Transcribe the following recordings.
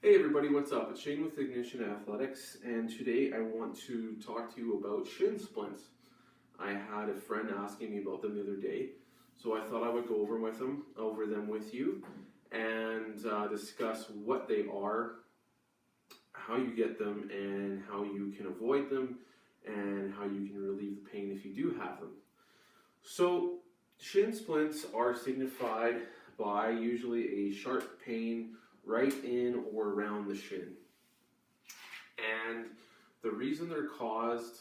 Hey everybody, what's up? It's Shane with Ignition Athletics, and today I want to talk to you about shin splints. I had a friend asking me about them the other day, so I thought I would go over them with you, and discuss what they are, how you get them, and how you can avoid them, and how you can relieve the pain if you do have them. So, shin splints are signified by usually a sharp pain right in or around the shin. And the reason they're caused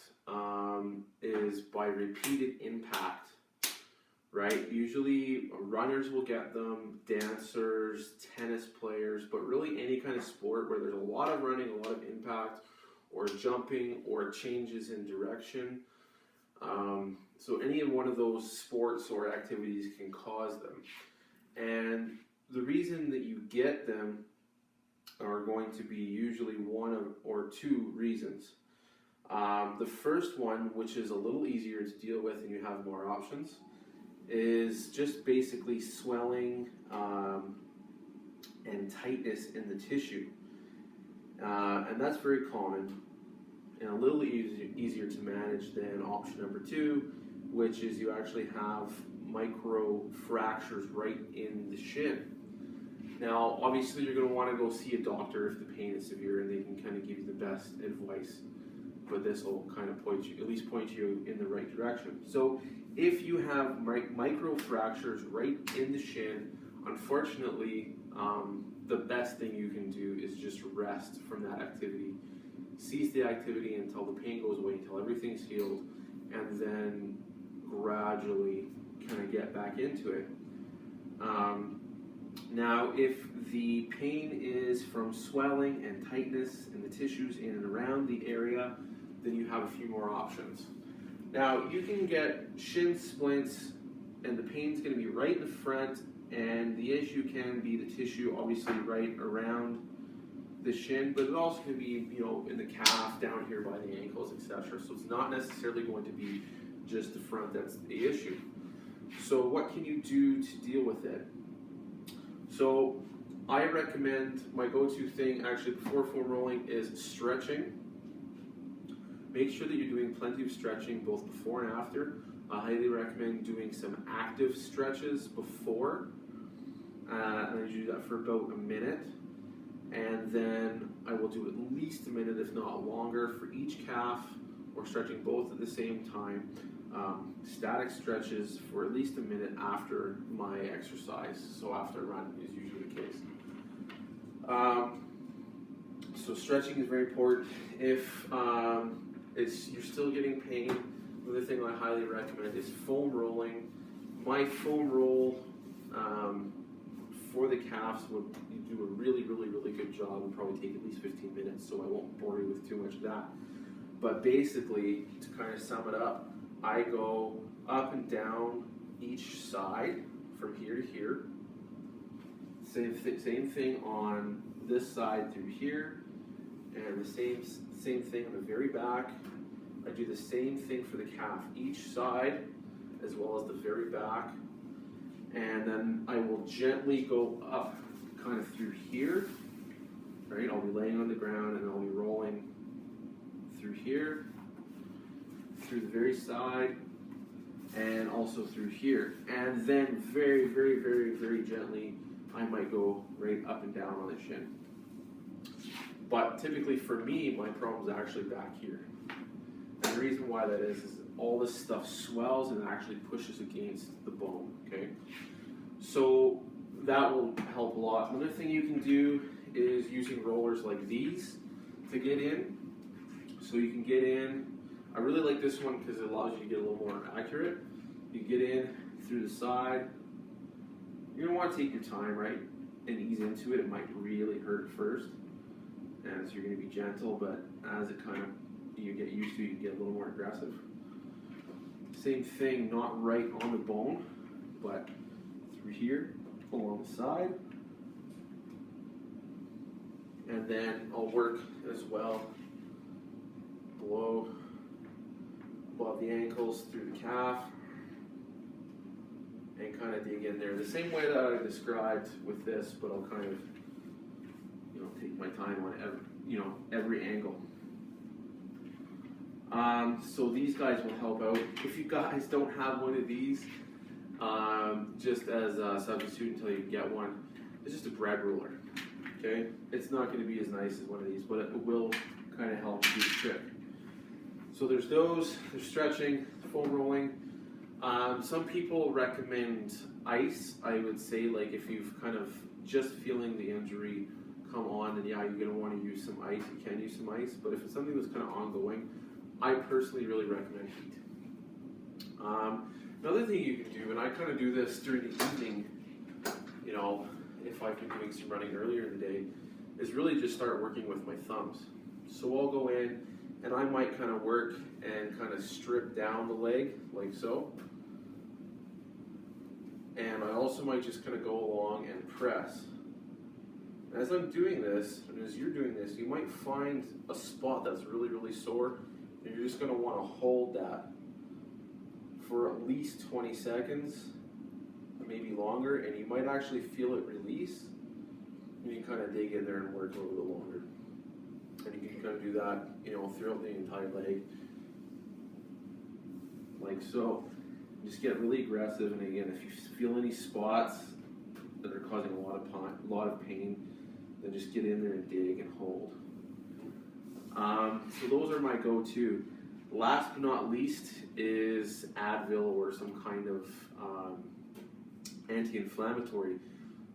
is by repeated impact, right? Usually runners will get them, dancers, tennis players, but really any kind of sport where there's a lot of running, a lot of impact, or jumping, or changes in direction. So any one of those sports or activities can cause them. And the reason that you get them are going to be usually one or two reasons. The first one, which is a little easier to deal with and you have more options, is just basically swelling and tightness in the tissue. And that's very common and a little easier to manage than option number two, which is you actually have micro fractures right in the shin. Now, obviously, you're going to want to go see a doctor if the pain is severe, and they can kind of give you the best advice. But this will kind of point you in the right direction. So, if you have micro fractures right in the shin, unfortunately, the best thing you can do is just rest from that activity. Cease the activity until the pain goes away, until everything's healed, and then gradually kind of get back into it. Now, if the pain is from swelling and tightness in the tissues in and around the area, then you have a few more options. Now, you can get shin splints, and the pain's going to be right in the front, and the issue can be the tissue, obviously, right around the shin, but it also can be, in the calf, down here by the ankles, etc. So it's not necessarily going to be just the front that's the issue. So what can you do to deal with it? So I recommend, my go-to thing actually before foam rolling is stretching. Make sure that you're doing plenty of stretching both before and after. I highly recommend doing some active stretches before, and I do that for about a minute. And then I will do at least a minute, if not longer, for each calf, or stretching both at the same time. Static stretches for at least a minute after my exercise, so after a run is usually the case. So stretching is very important. If you're still getting pain, another thing I highly recommend is foam rolling. My foam roll for the calves would do a really good job. It would probably take at least 15 minutes, so I won't bore you with too much of that. But basically, to kind of sum it up, I go up and down each side from here to here. Same thing on this side through here, and the same thing on the very back. I do the same thing for the calf, each side as well as the very back, and then I will gently go up kind of through here. Right, I'll be laying on the ground and I'll be rolling through here, through the very side, and also through here. And then very gently, I might go right up and down on the shin. But typically for me, my problem is actually back here. And the reason why that is all this stuff swells and actually pushes against the bone, okay? So that will help a lot. Another thing you can do is using rollers like these to get in. So you can get in. I really like this one because it allows you to get a little more accurate. You get in through the side. You're going to want to take your time, right, and ease into it. It might really hurt at first, and so you're going to be gentle, but as it kind of, you get used to it, you get a little more aggressive. Same thing, not right on the bone, but through here, along the side. And then I'll work as well below, above the ankles, through the calf, and kind of dig in there. The same way that I described with this, but I'll kind of, take my time on every angle. So these guys will help out. If you guys don't have one of these, just as a substitute until you get one, it's just a bread ruler. Okay, it's not going to be as nice as one of these, but it will kind of help do the trick. So there's those. There's stretching, foam rolling. Some people recommend ice. I would say, like, if you've kind of just feeling the injury come on, then yeah, you're going to want to use some ice. You can use some ice, but if it's something that's kind of ongoing, I personally really recommend heat. Another thing you can do, and I kind of do this during the evening, if I've been doing some running earlier in the day, is really just start working with my thumbs. So I'll go in and I might kind of work and kind of strip down the leg like so. And I also might just kind of go along and press. As I'm doing this, and as you're doing this, you might find a spot that's really, really sore, and you're just going to want to hold that for at least 20 seconds, maybe longer, and you might actually feel it release. And you can kind of dig in there and work a little bit longer. And you can kind of do that, throughout the entire leg, like so. Just get really aggressive, and again, if you feel any spots that are causing a lot of pain, then just get in there and dig and hold. So those are my go-to. Last but not least is Advil or some kind of anti-inflammatory.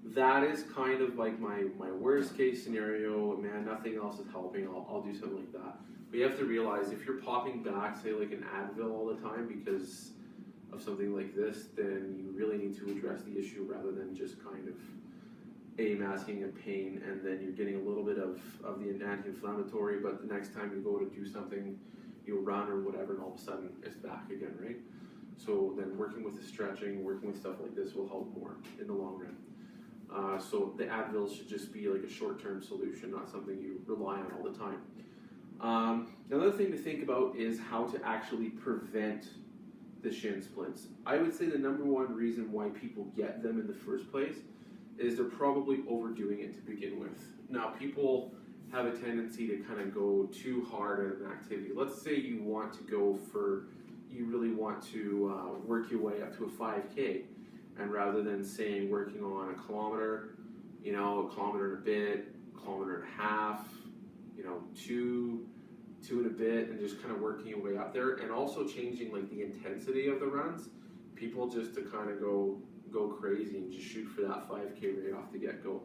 That is kind of like my worst case scenario. Man, nothing else is helping. I'll do something like that. But you have to realize, if you're popping back, say like an Advil all the time because of something like this, then you really need to address the issue rather than just kind of masking a pain, and then you're getting a little bit of the anti-inflammatory, but the next time you go to do something, you run or whatever, and all of a sudden it's back again, right? So then working with the stretching, working with stuff like this will help more in the long run. So the Advil should just be like a short-term solution, not something you rely on all the time. Another thing to think about is how to actually prevent the shin splints. I would say the number one reason why people get them in the first place is they're probably overdoing it to begin with. Now, people have a tendency to kind of go too hard at an activity. Let's say you want to you really want to work your way up to a 5K, and rather than saying working on a kilometer, a kilometer and a bit, kilometer and a half, two and a bit, and just kind of working your way up there, and also changing like the intensity of the runs. People just to kind of go crazy and just shoot for that 5K right off the get-go,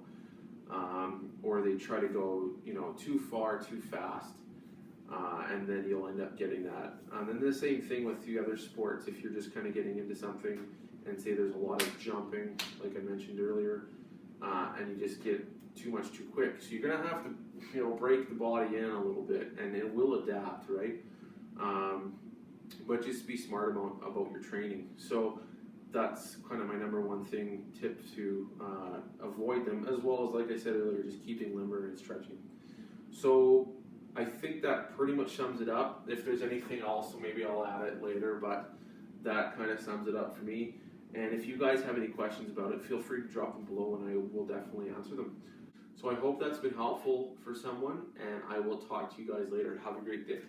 or they try to go too far too fast, and then you'll end up getting that. And the same thing with the other sports. If you're just kind of getting into something and say there's a lot of jumping, like I mentioned earlier, and you just get too much too quick, so you're gonna have to break the body in a little bit, and it will adapt, right? But just be smart about your training. So that's kind of my number one tip to avoid them, as well as, like I said earlier, just keeping limber and stretching. So I think that pretty much sums it up. If there's anything else, maybe I'll add it later, but that kind of sums it up for me. And if you guys have any questions about it, feel free to drop them below, and I will definitely answer them. So I hope that's been helpful for someone, and I will talk to you guys later. Have a great day.